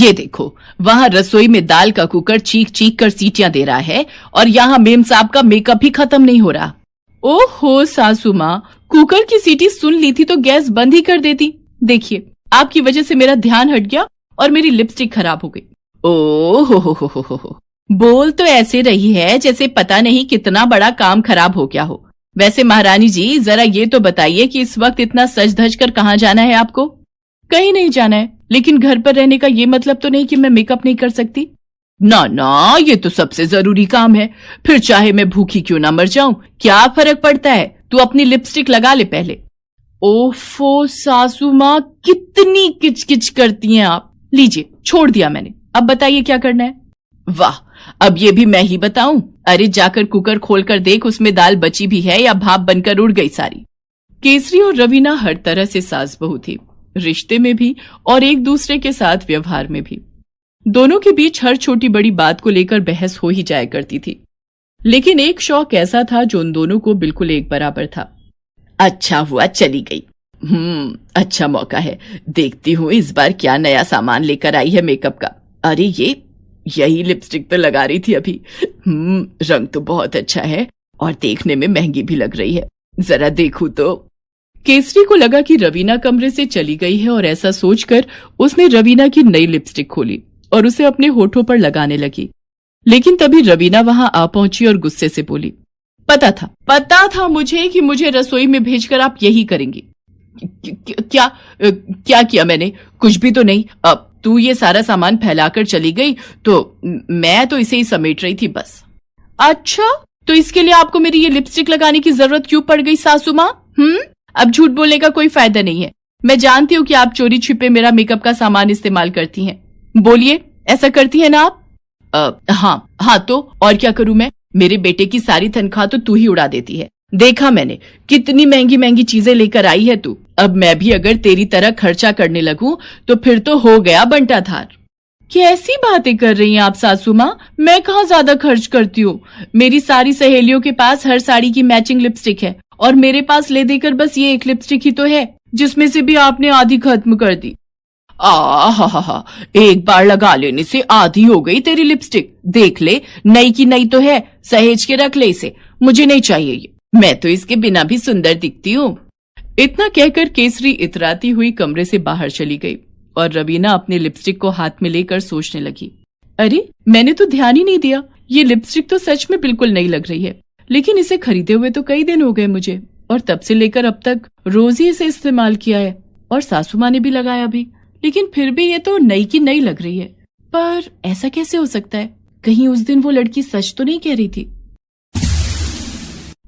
ये देखो, वहां रसोई में दाल का कुकर चीख चीख कर सीटियां दे रहा है और यहाँ मेम साहब का मेकअप ही खत्म नहीं हो रहा। ओहो सासू माँ, कुकर की सीटी सुन ली थी तो गैस बंद ही कर देती। देखिए, आपकी वजह से मेरा ध्यान हट गया और मेरी लिपस्टिक खराब हो गई। ओ हो। बोल तो ऐसे रही है जैसे पता नहीं कितना बड़ा काम खराब हो गया हो। वैसे महारानी जी, जरा ये तो बताइए कि इस वक्त इतना सज धज कर कहाँ जाना है आपको? कहीं नहीं जाना है, लेकिन घर पर रहने का ये मतलब तो नहीं कि मैं मेकअप नहीं कर सकती। ना ना, ये तो सबसे जरूरी काम है। फिर चाहे मैं भूखी क्यों ना मर जाऊं, क्या फर्क पड़ता है? तू अपनी लिपस्टिक लगा ले पहले। ओफो सासू माँ, कितनी किचकिच करती हैं आप। लीजिए, छोड़ दिया मैंने, अब बताइए क्या करना है। वाह, अब ये भी मैं ही बताऊं? अरे जाकर कुकर खोलकर देख, उसमें दाल बची भी है या भाप बनकर उड़ गई सारी। केसरी और रवीना हर तरह से सास बहू थी, रिश्ते में भी और एक दूसरे के साथ व्यवहार में भी। दोनों के बीच हर छोटी बड़ी बात को लेकर बहस हो ही जाया करती थी, लेकिन एक शौक ऐसा था जो उन दोनों को बिल्कुल एक बराबर था। अच्छा हुआ चली गई। अच्छा मौका है, देखती हूँ इस बार क्या नया सामान लेकर आई है मेकअप का। अरे यही लिपस्टिक तो लगा रही थी अभी। रंग तो बहुत अच्छा है और देखने में महंगी भी लग रही है, जरा देखूं तो। केसरी को लगा कि रवीना कमरे से चली गई है और ऐसा सोचकर उसने रवीना की नई लिपस्टिक खोली और उसे अपने होठों पर लगाने लगी। लेकिन तभी रवीना वहां आ पहुंची और गुस्से से बोली, पता था मुझे कि मुझे रसोई में भेजकर आप यही करेंगी। क्या किया मैंने? कुछ भी तो नहीं। अब तू ये सारा सामान फैलाकर चली गई तो मैं तो इसे ही समेट रही थी बस। अच्छा, तो इसके लिए आपको मेरी ये लिपस्टिक लगाने की जरूरत क्यों पड़ गई सासू माँ? अब झूठ बोलने का कोई फायदा नहीं है। मैं जानती हूँ कि आप चोरी छिपे मेरा मेकअप का सामान इस्तेमाल करती हैं। बोलिए, ऐसा करती है ना आप? हाँ तो और क्या करूं मैं? मेरे बेटे की सारी तनख्वाह तो तू ही उड़ा देती है। देखा मैंने, कितनी महंगी महंगी चीजें लेकर आई है तू। अब मैं भी अगर तेरी तरह खर्चा करने लगूं तो फिर तो हो गया बंटाधार। कैसी बातें कर रही हैं आप सासू माँ? मैं कहाँ ज्यादा खर्च करती हूँ। मेरी सारी सहेलियों के पास हर साड़ी की मैचिंग लिपस्टिक है और मेरे पास ले देकर बस ये एक लिपस्टिक ही तो है, जिसमें से भी आपने आधी खत्म कर दी। हा, एक बार लगा लेने से आधी हो गई तेरी लिपस्टिक। देख ले, नई की नई तो है, सहेज के रख ले इसे। मुझे नहीं चाहिए ये, मैं तो इसके बिना भी सुंदर दिखती हूँ। इतना कहकर केसरी इतराती हुई कमरे से बाहर चली गई और रवीना अपने लिपस्टिक को हाथ में लेकर सोचने लगी, अरे मैंने तो ध्यान ही नहीं दिया, ये लिपस्टिक तो सच में बिल्कुल नई लग रही है। लेकिन इसे खरीदे हुए तो कई दिन हो गए मुझे, और तब से लेकर अब तक रोज ही इसे इस्तेमाल किया है और सासू माँ ने भी लगाया भी, लेकिन फिर भी ये तो नई की नई लग रही है। पर ऐसा कैसे हो सकता है? कहीं उस दिन वो लड़की सच तो नहीं कह रही थी?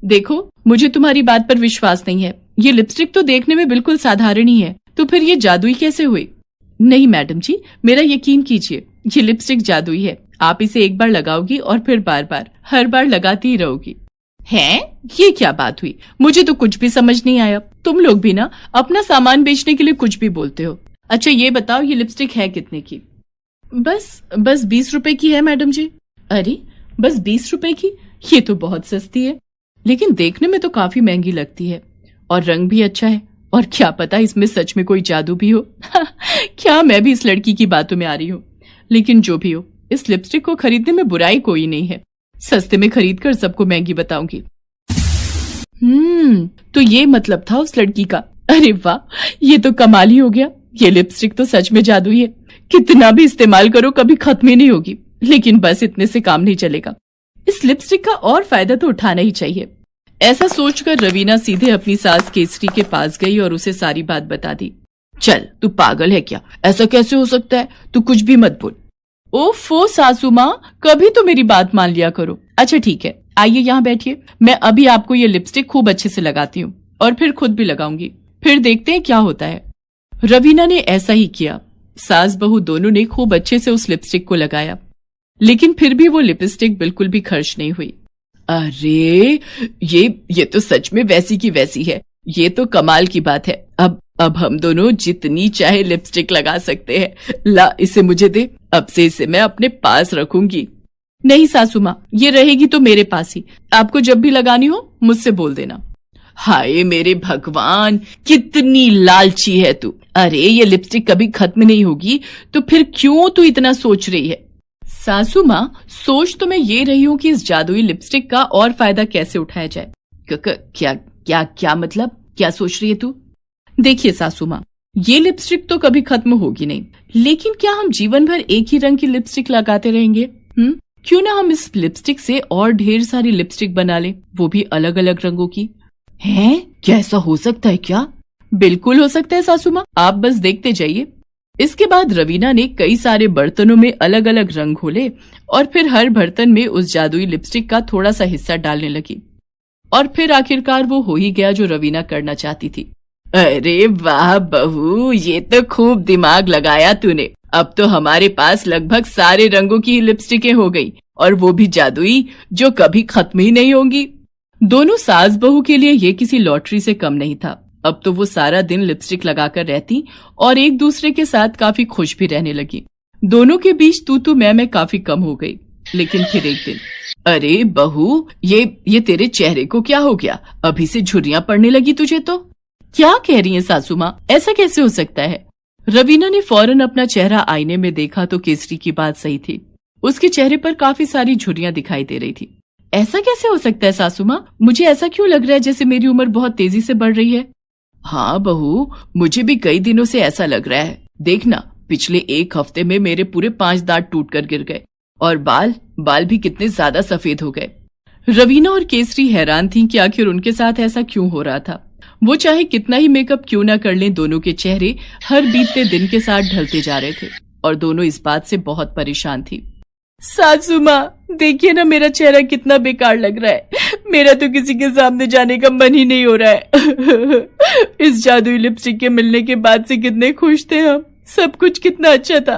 देखो, मुझे तुम्हारी बात पर विश्वास नहीं है। ये लिपस्टिक तो देखने में बिल्कुल साधारण ही है, तो फिर ये जादुई कैसे हुई? नहीं मैडम जी, मेरा यकीन कीजिए, ये लिपस्टिक जादुई है। आप इसे एक बार लगाओगी और फिर बार बार हर बार लगाती ही रहोगी। हैं? ये क्या बात हुई? मुझे तो कुछ भी समझ नहीं आया। तुम लोग भी ना अपना सामान बेचने के लिए कुछ भी बोलते हो। अच्छा ये बताओ, ये लिपस्टिक है कितने की? बस 20 रुपए की है मैडम जी। अरे बस 20 रुपए की? ये तो बहुत सस्ती है, लेकिन देखने में तो काफी महंगी लगती है और रंग भी अच्छा है। और क्या पता इसमें सच में कोई जादू भी हो। क्या मैं भी इस लड़की की बातों में आ रही हूँ? लेकिन जो भी हो, इस लिपस्टिक को खरीदने में बुराई कोई नहीं है। सस्ते में खरीद कर सबको महंगी बताऊंगी। तो ये मतलब था उस लड़की का। अरे वाह, ये तो कमाल ही हो गया। ये लिपस्टिक तो सच में जादुई है, कितना भी इस्तेमाल करो कभी खत्म ही नहीं होगी। लेकिन बस इतने से काम नहीं चलेगा, इस लिपस्टिक का और फायदा तो उठाना ही चाहिए। ऐसा सोचकर रवीना सीधे अपनी सास केसरी के पास गई और उसे सारी बात बता दी। चल, तू पागल है क्या? ऐसा कैसे हो सकता है? तू कुछ भी मत बोल। ओफो सासू माँ, कभी तो मेरी बात मान लिया करो। अच्छा ठीक है, आइए यहाँ बैठिए, मैं अभी आपको ये लिपस्टिक खूब अच्छे से लगाती हूँ और फिर खुद भी लगाऊंगी, फिर देखते हैं क्या होता है। रवीना ने ऐसा ही किया। सास बहू दोनों ने खूब अच्छे से उस लिपस्टिक को लगाया, लेकिन फिर भी वो लिपस्टिक बिल्कुल भी खर्च नहीं हुई। अरे ये तो सच में वैसी की वैसी है। ये तो कमाल की बात है। अब हम दोनों जितनी चाहे लिपस्टिक लगा सकते हैं। ला, इसे मुझे दे, अब से इसे मैं अपने पास रखूंगी। नहीं सासू माँ, ये रहेगी तो मेरे पास ही। आपको जब भी लगानी हो मुझसे बोल देना। हाय मेरे भगवान, कितनी लालची है तू। अरे ये लिपस्टिक कभी खत्म नहीं होगी, तो फिर क्यों तू इतना सोच रही है? सासू माँ, सोच तो मैं ये रही हूँ कि इस जादुई लिपस्टिक का और फायदा कैसे उठाया जाए। क्या क्या क्या मतलब, क्या सोच रही है तू? देखिए सासू माँ, ये लिपस्टिक तो कभी खत्म होगी नहीं, लेकिन क्या हम जीवन भर एक ही रंग की लिपस्टिक लगाते रहेंगे? क्यों ना हम इस लिपस्टिक से और ढेर सारी लिपस्टिक बना लें, वो भी अलग अलग रंगों की। हैं? क्या ऐसा हो सकता है क्या? बिल्कुल हो सकता है सासू माँ, आप बस देखते जाइए। इसके बाद रवीना ने कई सारे बर्तनों में अलग अलग रंग घोले और फिर हर बर्तन में उस जादुई लिपस्टिक का थोड़ा सा हिस्सा डालने लगी, और फिर आखिरकार वो हो ही गया जो रवीना करना चाहती थी। अरे वाह बहू, ये तो खूब दिमाग लगाया तूने। अब तो हमारे पास लगभग सारे रंगों की लिपस्टिकें हो गई, और वो भी जादुई, जो कभी खत्म ही नहीं होंगी। दोनों सास बहू के लिए ये किसी लॉटरी से कम नहीं था। अब तो वो सारा दिन लिपस्टिक लगाकर रहती और एक दूसरे के साथ काफी खुश भी रहने लगी। दोनों के बीच तू मैं काफी कम हो गई। लेकिन फिर एक दिन, अरे बहू, ये तेरे चेहरे को क्या हो गया? अभी से झुर्रियां पड़ने लगी तुझे तो। क्या कह रही है सासू माँ, ऐसा कैसे हो सकता है? रवीना ने फौरन अपना चेहरा आईने में देखा तो केसरी की बात सही थी। उसके चेहरे पर काफी सारी झुर्रियां दिखाई दे रही थी। ऐसा कैसे हो सकता है सासू माँ? मुझे ऐसा क्यों लग रहा है जैसे मेरी उम्र बहुत तेजी से बढ़ रही है। हाँ बहू, मुझे भी कई दिनों से ऐसा लग रहा है। देखना, पिछले एक हफ्ते में मेरे पूरे 5 दांत टूट कर गिर गए, और बाल भी कितने ज्यादा सफेद हो गए। रवीना और केसरी हैरान थीं कि आखिर उनके साथ ऐसा क्यों हो रहा था। वो चाहे कितना ही मेकअप क्यों ना कर लें, दोनों के चेहरे हर बीतते दिन के साथ ढलते जा रहे थे, और दोनों इस बात से बहुत परेशान थी। सासू माँ, देखिए ना मेरा चेहरा कितना बेकार लग रहा है। मेरा तो किसी के सामने जाने का मन ही नहीं हो रहा है। इस जादुई लिपस्टिक के मिलने के बाद से कितने खुश थे हम, सब कुछ कितना अच्छा था,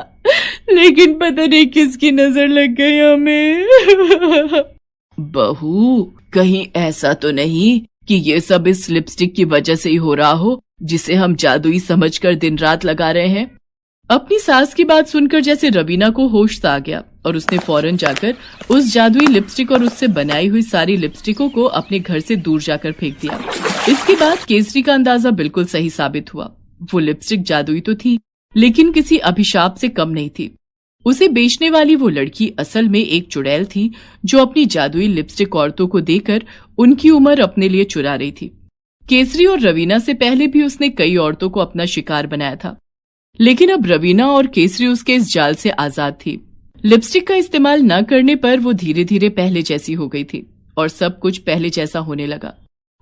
लेकिन पता नहीं किसकी नजर लग गई हमें। बहू, कहीं ऐसा तो नहीं कि ये सब इस लिपस्टिक की वजह से ही हो रहा हो, जिसे हम जादुई समझकर दिन रात लगा रहे हैं? अपनी सास की बात सुनकर जैसे रवीना को होश सा आ गया, और उसने फौरन जाकर उस जादुई लिपस्टिक और उससे बनाई हुई सारी लिपस्टिकों को अपने घर से दूर जाकर फेंक दिया। इसके बाद केसरी का अंदाजा बिल्कुल सही साबित हुआ। वो लिपस्टिक जादुई तो थी, लेकिन किसी अभिशाप से कम नहीं थी। उसे बेचने वाली वो लड़की असल में एक चुड़ैल थी, जो अपनी जादुई लिपस्टिक औरतों को देकर उनकी उम्र अपने लिए चुरा रही थी। केसरी और रवीना से पहले भी उसने कई औरतों को अपना शिकार बनाया था, लेकिन अब रवीना और केसरी उसके इस जाल से आजाद थी। लिपस्टिक का इस्तेमाल न करने पर वो धीरे धीरे पहले जैसी हो गई थी, और सब कुछ पहले जैसा होने लगा।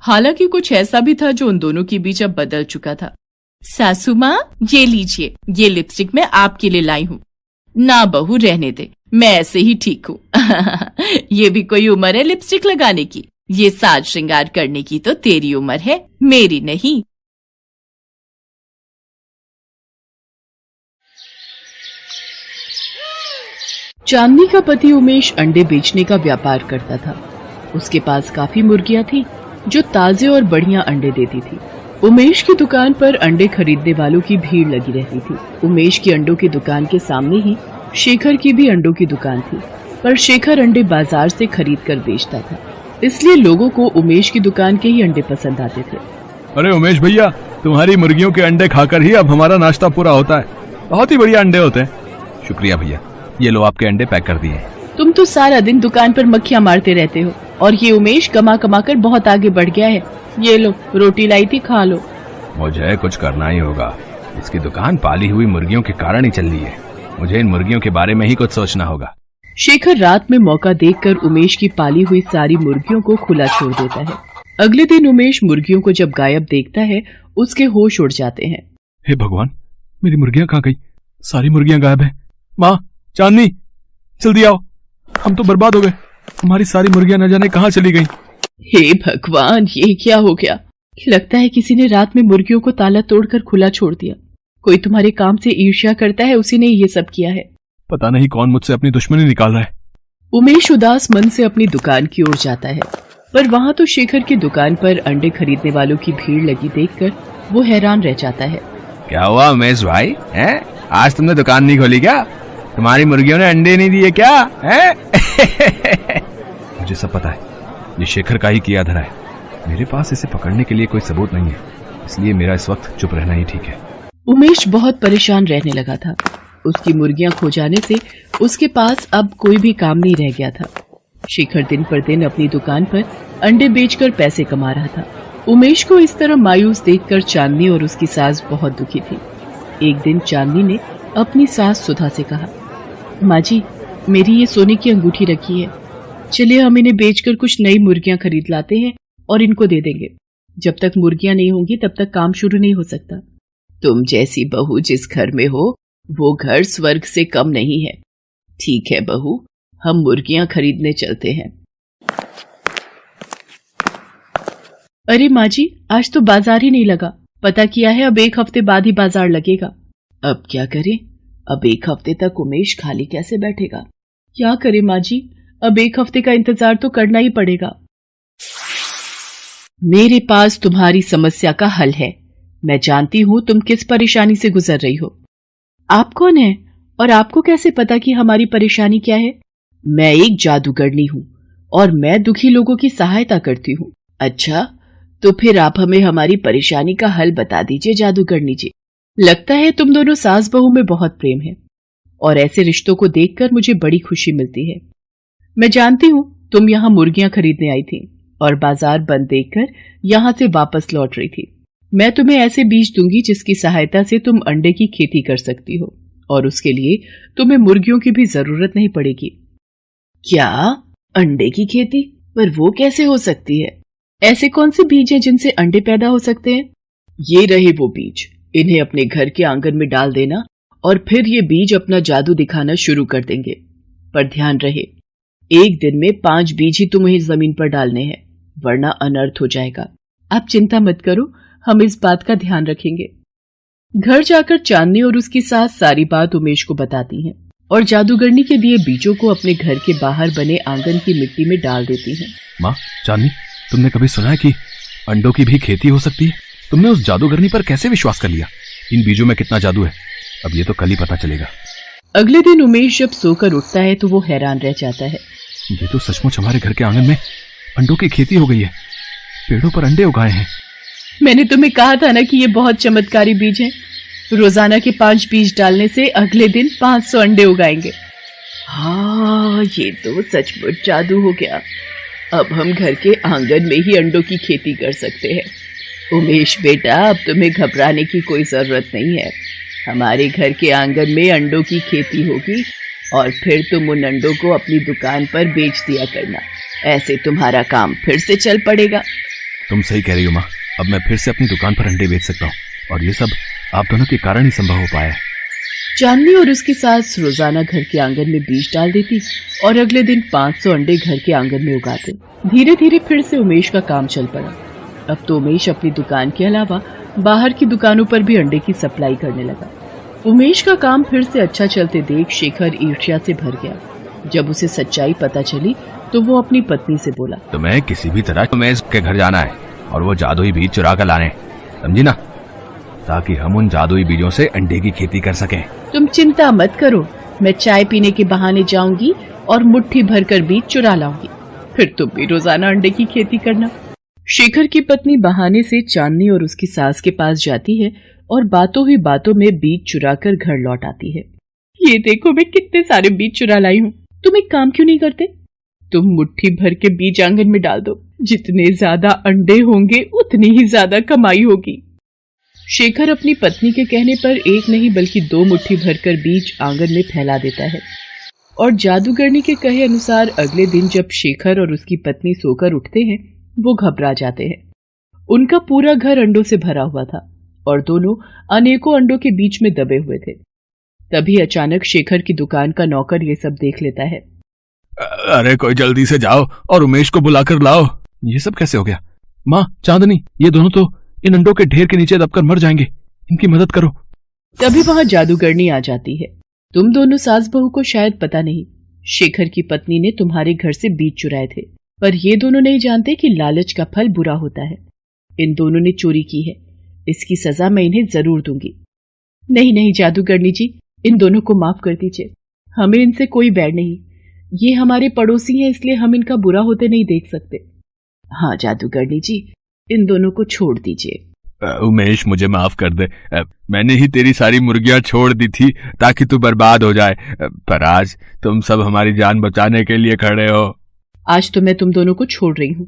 हालांकि कुछ ऐसा भी था जो उन दोनों के बीच अब बदल चुका था। सासू माँ, ये लीजिए, ये लिपस्टिक मैं आपके लिए लाई हूँ। ना बहू, रहने दे, मैं ऐसे ही ठीक हूँ। ये भी कोई उम्र है लिपस्टिक लगाने की? ये साज श्रृंगार करने की तो तेरी उम्र है, मेरी नहीं। चांदनी का पति उमेश अंडे बेचने का व्यापार करता था। उसके पास काफी मुर्गियां थी जो ताजे और बढ़िया अंडे देती थी। उमेश की दुकान पर अंडे खरीदने वालों की भीड़ लगी रहती थी। उमेश की अंडों की दुकान के सामने ही शेखर की भी अंडों की दुकान थी, पर शेखर अंडे बाजार से खरीद कर बेचता था, इसलिए लोगों को उमेश की दुकान के ही अंडे पसंद आते थे। अरे उमेश भैया, तुम्हारी मुर्गियों के अंडे खाकर ही अब हमारा नाश्ता पूरा होता है। बहुत ही बढ़िया अंडे होते हैं। शुक्रिया भैया, ये लो आपके अंडे पैक कर दिए। तुम तो सारा दिन दुकान पर मक्खियां मारते रहते हो, और ये उमेश कमा कमा कर बहुत आगे बढ़ गया है। ये लो, रोटी लाई थी, खा लो। मुझे कुछ करना ही होगा। इसकी दुकान पाली हुई मुर्गियों के कारण ही चल रही है। मुझे इन मुर्गियों के बारे में ही कुछ सोचना होगा। शेखर रात में मौका देखकर उमेश की पाली हुई सारी मुर्गियों को खुला छोड़ देता है। अगले दिन उमेश मुर्गियों को जब गायब देखता है, उसके होश उड़ जाते हैं। हे भगवान, मेरी मुर्गियां कहाँ गई? सारी मुर्गियां गायब हैं। माँ, चांदनी, जल्दी आओ, हम तो बर्बाद हो गए। हमारी सारी मुर्गियां न जाने कहाँ चली गईं। हे भगवान, ये क्या हो गया? लगता है किसी ने रात में मुर्गियों को ताला तोड़कर खुला छोड़ दिया। कोई तुम्हारे काम से ईर्ष्या करता है, उसी ने ये सब किया है। पता नहीं कौन मुझसे अपनी दुश्मनी निकाल रहा है। उमेश उदास मन से अपनी दुकान की ओर जाता है, पर वहाँ तो शेखर की दुकान पर अंडे खरीदने वालों की भीड़ लगी देखकर वो हैरान रह जाता है। क्या हुआ उमेश भाई, हैं? आज तुमने दुकान नहीं खोली क्या? तुम्हारी मुर्गियों ने अंडे नहीं दिए क्या? हैं? मुझे सब पता है, ये शेखर का ही किया धरा है। मेरे पास इसे पकड़ने के लिए कोई सबूत नहीं है, इसलिए मेरा इस वक्त चुप रहना ही ठीक है। उमेश बहुत परेशान रहने लगा था। उसकी मुर्गियां खो जाने से उसके पास अब कोई भी काम नहीं रह गया था। शेखर दिन पर दिन अपनी दुकान पर अंडे बेचकर पैसे कमा रहा था। उमेश को इस तरह मायूस देखकर चांदनी और उसकी सास बहुत दुखी थी। एक दिन चांदनी ने अपनी सास सुधा से कहा, माँ जी, मेरी ये सोने की अंगूठी रखी है, चलिए हम इन्हें बेचकर कुछ नई मुर्गियां खरीद लाते हैं और इनको दे देंगे। जब तक मुर्गियां नहीं होंगी तब तक काम शुरू नहीं हो सकता। तुम जैसी बहू जिस घर में हो वो घर स्वर्ग से कम नहीं है। ठीक है बहू, हम मुर्गियां खरीदने चलते हैं। अरे माँ जी, आज तो बाजार ही नहीं लगा। पता किया है अब 1 हफ्ते बाद ही बाजार लगेगा। अब क्या करें? अब 1 हफ्ते तक उमेश खाली कैसे बैठेगा? क्या करे माँ जी, अब 1 हफ्ते का इंतजार तो करना ही पड़ेगा। मेरे पास तुम्हारी समस्या का हल है। मैं जानती हूं तुम किस परेशानी से गुजर रही हो। आप कौन है और आपको कैसे पता कि हमारी परेशानी क्या है? मैं एक जादूगरनी हूं और मैं दुखी लोगों की सहायता करती हूं। अच्छा, तो फिर आप हमें हमारी परेशानी का हल बता दीजिए जादूगरनी जी। लगता है तुम दोनों सास बहू में बहुत प्रेम है और ऐसे रिश्तों को देखकर मुझे बड़ी खुशी मिलती है। मैं जानती हूं तुम यहाँ मुर्गियां खरीदने आई थी और बाजार बंद देखकर यहाँ से वापस लौट रही थी। मैं तुम्हें ऐसे बीज दूंगी जिसकी सहायता से तुम अंडे की खेती कर सकती हो और उसके लिए तुम्हें मुर्गियों की भी जरूरत नहीं पड़ेगी। क्या? अंडे की खेती? पर वो कैसे हो सकती है? ऐसे कौन से बीज हैं जिनसे अंडे पैदा हो सकते हैं? ये रहे वो बीज, इन्हें अपने घर के आंगन में डाल देना और फिर ये बीज अपना जादू दिखाना शुरू कर देंगे। पर ध्यान रहे, एक दिन में 5 बीज ही तुम्हें जमीन पर डालने हैं, वरना अनर्थ हो जाएगा। आप चिंता मत करो, हम इस बात का ध्यान रखेंगे। घर जाकर चांदनी और उसकी सास सारी बात उमेश को बताती हैं और जादूगरनी के दिए बीजों को अपने घर के बाहर बने आंगन की मिट्टी में डाल देती हैं। माँ, चांदनी, तुमने कभी सुना है कि अंडों की भी खेती हो सकती है? तुमने उस जादूगरनी पर कैसे विश्वास कर लिया? इन बीजों में कितना जादू है, अब ये तो कल ही पता चलेगा। अगले दिन उमेश जब सोकर उठता है तो वो हैरान रह जाता है। ये तो सचमुच हमारे घर के आंगन में अंडों की खेती हो गई है। पेड़ों पर अंडे उगाए हैं। मैंने तुम्हें कहा था ना कि ये बहुत चमत्कारी बीज हैं। रोजाना के 5 बीज डालने से अगले दिन 500 अंडे उगाएंगे। हाँ, ये तो सचमुच जादू हो गया। अब हम घर के आंगन में ही अंडों की खेती कर सकते हैं। उमेश बेटा, अब तुम्हें घबराने की कोई जरूरत नहीं है। हमारे घर के आंगन में अंडों की खेती होगी और फिर तुम उन अंडों को अपनी दुकान पर बेच दिया करना। ऐसे तुम्हारा काम फिर से चल पड़ेगा। तुम सही कह रही हो माँ, अब मैं फिर से अपनी दुकान पर अंडे बेच सकता हूँ और ये सब आप दोनों के कारण ही संभव हो पाया है। चांदनी और उसकी सास रोजाना घर के आंगन में बीज डाल देती और अगले दिन 500 अंडे घर के आंगन में उगाते। धीरे धीरे फिर से उमेश का काम चल पड़ा। अब तो उमेश अपनी दुकान के अलावा बाहर की दुकानों पर भी अंडे की सप्लाई करने लगा। उमेश का काम फिर से अच्छा चलते देख शेखर ईर्ष्या से भर गया। जब उसे सच्चाई पता चली तो वो अपनी पत्नी से बोला, तुम्हें किसी भी तरह उमेश के घर जाना है और वो जादुई बीज चुरा कर लाने, समझी ना, ताकि हम उन जादुई बीजों से अंडे की खेती कर सकें। तुम चिंता मत करो, मैं चाय पीने के बहाने जाऊंगी और मुट्ठी भरकर बीज चुरा लाऊंगी, फिर तुम भी रोजाना अंडे की खेती करना। शेखर की पत्नी बहाने से चांदनी और उसकी सास के पास जाती है और बातों ही बातों में बीज चुरा कर घर लौट आती है। ये देखो मैं कितने सारे बीज चुरा लाई हूँ। तुम एक काम क्यों नहीं करते? तुम मुट्ठी भर के बीज आंगन में डाल दो। जितने ज्यादा अंडे होंगे उतनी ही ज्यादा कमाई होगी। शेखर अपनी पत्नी के कहने पर एक नहीं बल्कि 2 मुट्ठी भरकर बीज आंगन में फैला देता है और जादूगरनी के कहे अनुसार अगले दिन जब शेखर और उसकी पत्नी सोकर उठते हैं वो घबरा जाते हैं। उनका पूरा घर अंडों से भरा हुआ था और दोनों अनेकों अंडों के बीच में दबे हुए थे। तभी अचानक शेखर की दुकान का नौकर ये सब देख लेता है। अरे कोई जल्दी से जाओ और उमेश को बुलाकर लाओ। ये सब कैसे हो गया? माँ, चांदनी, ये दोनों तो इन अंडों के ढेर के नीचे दबकर मर जाएंगे, इनकी मदद करो। तभी वहां जादूगरनी आ जाती है। तुम दोनों सास बहू को शायद पता नहीं, शेखर की पत्नी ने तुम्हारे घर से बीज चुराए थे, पर ये दोनों नहीं जानते कि लालच का फल बुरा होता है। इन दोनों ने चोरी की है, इसकी सजा मैं इन्हें जरूर दूंगी। नहीं नहीं जादूगरनी जी, इन दोनों को माफ कर दीजिए। हमें इनसे कोई बैर नहीं, ये हमारे पड़ोसी हैं, इसलिए हम इनका बुरा होते नहीं देख सकते। हाँ जादूगरनी जी, इन दोनों को छोड़ दीजिए। उमेश, मुझे माफ कर दे। मैंने ही तेरी सारी मुर्गियां छोड़ दी थी ताकि तू बर्बाद हो जाए, पर आज तुम सब हमारी जान बचाने के लिए खड़े हो। आज तो मैं तुम दोनों को छोड़ रही हूँ,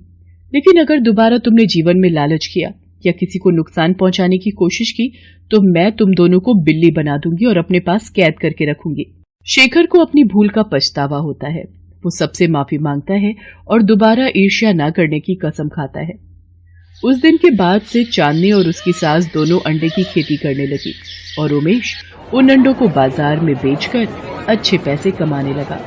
लेकिन अगर दोबारा तुमने जीवन में लालच किया या किसी को नुकसान पहुंचाने की कोशिश की तो मैं तुम दोनों को बिल्ली बना दूंगी और अपने पास कैद करके रखूंगी। शेखर को अपनी भूल का पछतावा होता है। वो सबसे माफी मांगता है और दोबारा ईर्ष्या न करने की कसम खाता है। उस दिन के बाद से चांदनी और उसकी सास दोनों अंडे की खेती करने लगी और उमेश उन अंडों को बाजार में बेचकर अच्छे पैसे कमाने लगा।